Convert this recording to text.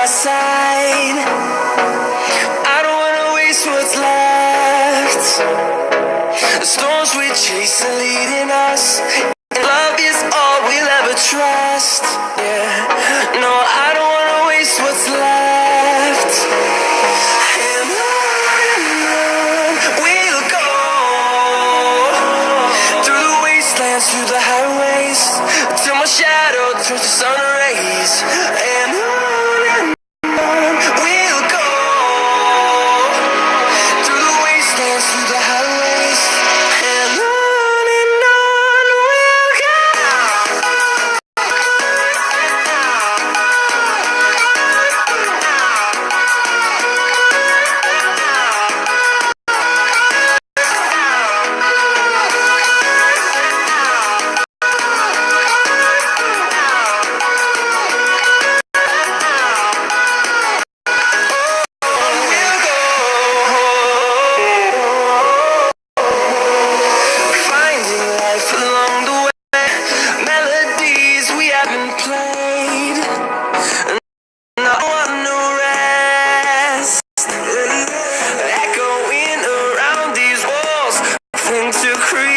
my side. I don't wanna waste what's left. The storms we chase are leading us, and love is all we'll ever trust. Yeah, no, I don't wanna waste what's left. And on we'll go, through the wastelands, through the highways, till my shadow turns to sun rays. And on we'll go, through the wastelands, through the highways, and on we'll go. Finding life along the way, melodies we haven't played. And I want no rest, echoing around these walls, nothing to create.